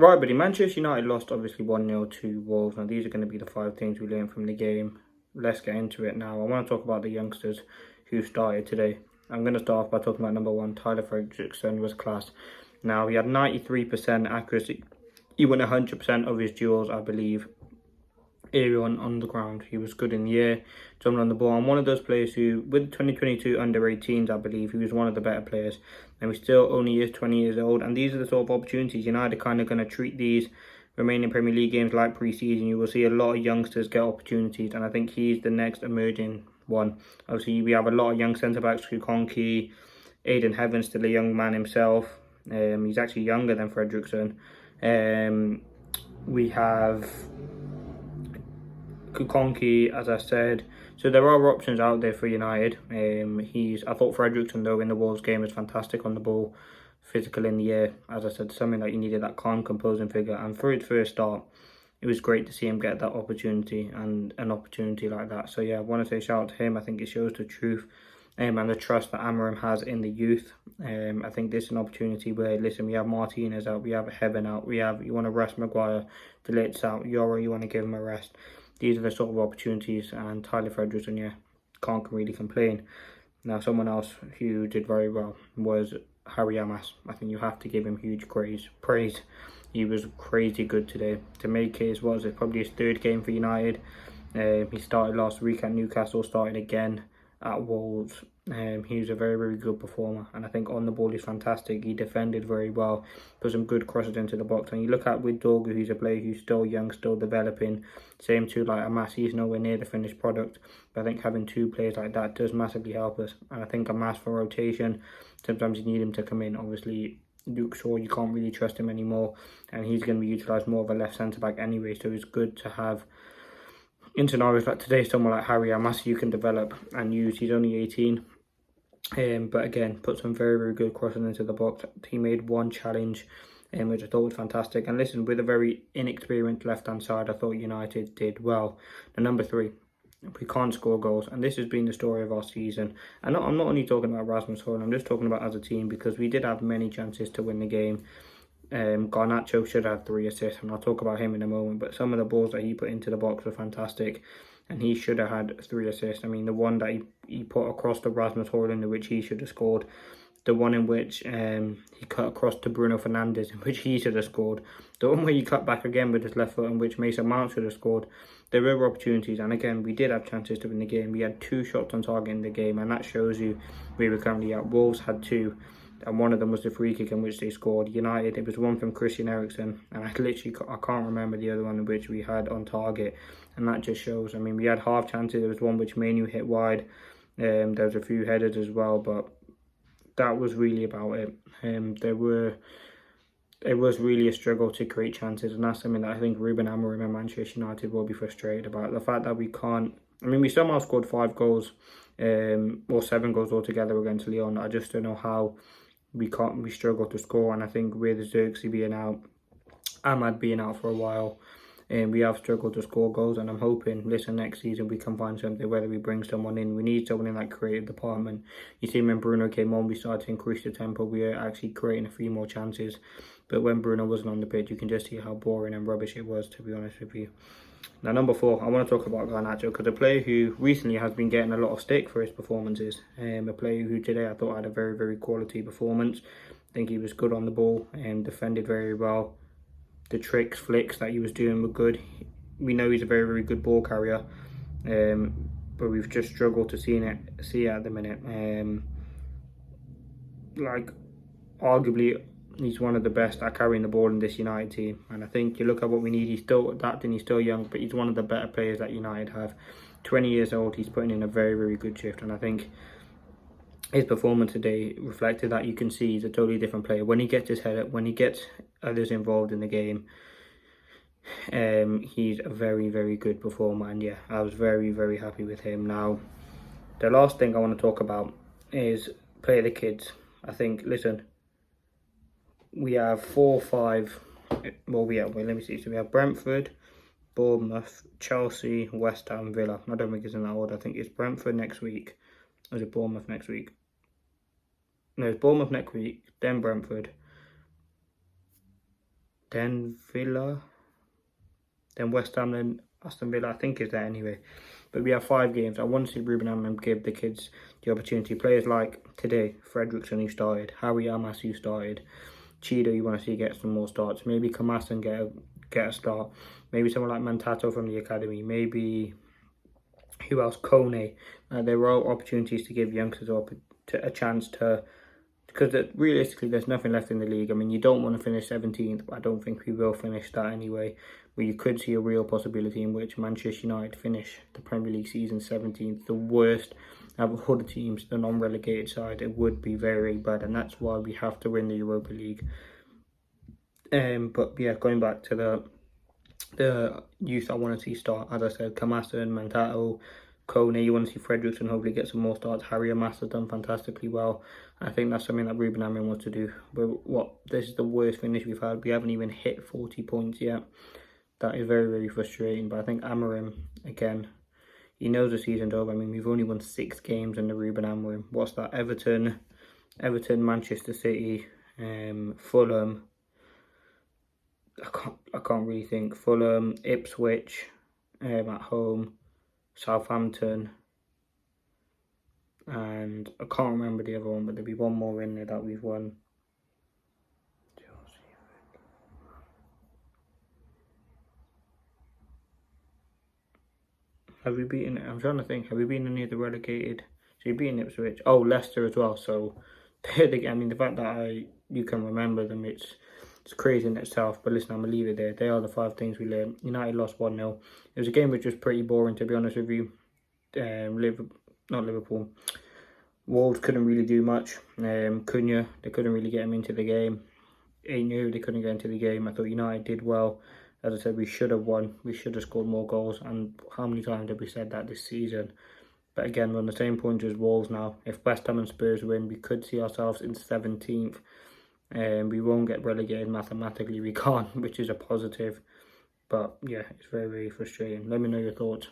Right, buddy. Manchester United lost obviously 1-0 to Wolves. Now, these are going to be the 5 things we learned from the game. Let's get into it now. I want to talk about the youngsters who started today. I'm going to start off by talking about number 1, Tyler FREDRICSON was class. Now, he had 93% accuracy. He won 100% of his duels, I believe. Area on the ground. He was good in the air, jumping on the ball. And one of those players who, with 2022 under-18s, I believe, he was one of the better players. And he still only is 20 years old. And these are the sort of opportunities United are kind of going to treat these remaining Premier League games like pre-season. You will see a lot of youngsters get opportunities. And I think he's the next emerging one. Obviously, we have a lot of young centre-backs, Kukonki, Aidan Heaven, still a young man himself. He's actually younger than Fredrickson. We have Kukonki, as I said. So there are options out there for United. I thought Fredrickson, though, in the Wolves game was fantastic on the ball, physical in the air. As I said, something that you needed, that calm, composing figure. And for his first start, it was great to see him get that opportunity and an opportunity like that. So yeah, I want to say shout out to him. I think it shows the truth and the trust that Amarim has in the youth. I think this is an opportunity where, listen, we have Martinez out, we have Heaven out, you want to rest Maguire, Delit's out, Yoro, you want to give him a rest. These are the sort of opportunities, and Tyler Fredrickson, yeah, can't really complain. Now, someone else who did very well was Harry AMASS. I think you have to give him huge praise. He was crazy good today. To make his, probably his 3rd game for United. He started last week at Newcastle, started again at Wolves. He was a very, very good performer, and I think on the ball he's fantastic. He defended very well, put some good crosses into the box. And you look at with Dorgu, who's a player who's still young, still developing. Same too like AMASS, he's nowhere near the finished product. But I think having 2 players like that does massively help us. And I think AMASS for rotation, sometimes you need him to come in. Obviously, Luke Shaw, you can't really trust him anymore, and he's going to be utilised more of a left centre back anyway. So it's good to have in scenarios like today, someone like Harry AMASS you can develop and use. He's only 18, but again, put some very, very good crossing into the box. He made 1 challenge, which I thought was fantastic. And listen, with a very inexperienced left-hand side, I thought United did well. The number 3, we can't score goals, and this has been the story of our season. And I'm not only talking about Rasmus Højlund, I'm just talking about as a team, because we did have many chances to win the game. Garnacho should have 3 assists, and I'll talk about him in a moment, but some of the balls that he put into the box were fantastic, and he should have had 3 assists. I mean, the one that he put across to Rasmus Højlund, in which he should have scored. The one in which he cut across to Bruno Fernandes, in which he should have scored. The one where he cut back again with his left foot, in which Mason Mount should have scored. There were opportunities, and again, we did have chances to win the game. We had 2 shots on target in the game, and that shows you where we're currently at. Wolves had 2. And one of them was the free kick in which they scored. United, it was one from Christian Eriksen, and I can't remember the other one in which we had on target, and that just shows. I mean, we had half chances. There was one which Manu hit wide. There was a few headers as well, but that was really about it. It was really a struggle to create chances, and that's something that I think Ruben Amorim and Manchester United will be frustrated about. The fact that we can't. I mean, we somehow scored 5 goals, or 7 goals altogether against Lyon. I just don't know how. We struggle to score, and I think with Xerxes being out, Ahmad being out for a while, we have struggled to score goals. And I'm hoping, listen, next season we can find something, whether we bring someone in. We need someone in that creative department. You see, when Bruno came on, we started to increase the tempo. We were actually creating a few more chances, but when Bruno wasn't on the pitch, you can just see how boring and rubbish it was, to be honest with you. Now, number 4, I want to talk about Garnacho, because a player who recently has been getting a lot of stick for his performances. A player who today I thought had a very, very quality performance. I think he was good on the ball and defended very well. The flicks that he was doing were good. We know he's a very, very good ball carrier, but we've just struggled to see it at the minute. Arguably, he's one of the best at carrying the ball in this United team, and I think you look at what we need. He's still young, but he's one of the better players that United have. 20 years old, he's putting in a very, very good shift, and I think his performance today reflected that. You can see he's a totally different player when he gets his head up, when he gets others involved in the game. He's a very, very good performer, and yeah, I was very, very happy with him. Now, the last thing I want to talk about is play the kids. I think, listen, we have 4 or 5. Well, let me see. So we have Brentford, Bournemouth, Chelsea, West Ham, Villa. I don't think it's in that order. I think it's Brentford next week. Or is it Bournemouth next week? No, it's Bournemouth next week, then Brentford. then Villa, then West Ham, then Aston Villa, I think is there anyway. But we have 5 games. I want to see Ruben Amorim give the kids the opportunity. Players like today, FREDRICSON who started, Harry AMASS who started, Cheetah you want to see get some more starts. Maybe Kamas and get a start. Maybe someone like Mantato from the academy. Maybe who else? Kone. There are opportunities to give youngsters a chance to, because realistically there's nothing left in the league. I mean, you don't want to finish 17th, but I don't think we will finish that anyway. But you could see a real possibility in which Manchester United finish the Premier League season 17th, the worst out of all the teams, the non-relegated side. It would be very bad, and that's why we have to win the Europa League. But yeah, going back to the youth I want to see start, as I said, Kamasan, Mantato, Kone, you want to see FREDRICSON hopefully get some more starts. Harry AMASS has done fantastically well. I think that's something that Ruben Amorim wants to do. But this is the worst finish we've had. We haven't even hit 40 points yet. That is very, very frustrating. But I think Amorim, again, he knows the season's over. I mean, we've only won 6 games under Ruben Amorim. What's that? Everton, Manchester City, Fulham. I can't really think. Fulham, Ipswich, at home, Southampton, and I can't remember the other one, but there'll be one more in there that we've won. Have we beaten? I'm trying to think. Have we beaten any of the relegated? So you beaten Ipswich. Oh, Leicester as well. So I mean, the fact that you can remember them, it's crazy in itself. But listen, I'm gonna leave it there. They are the 5 things we learned. United lost 1-0. It was a game which was pretty boring, to be honest with you. Not Liverpool. Wolves couldn't really do much. Cunha, they couldn't really get him into the game. They couldn't get into the game. I thought United did well. As I said, we should have won. We should have scored more goals. And how many times have we said that this season? But again, we're on the same point as Wolves now. If West Ham and Spurs win, we could see ourselves in 17th. We won't get relegated mathematically. We can't, which is a positive. But yeah, it's very, very frustrating. Let me know your thoughts.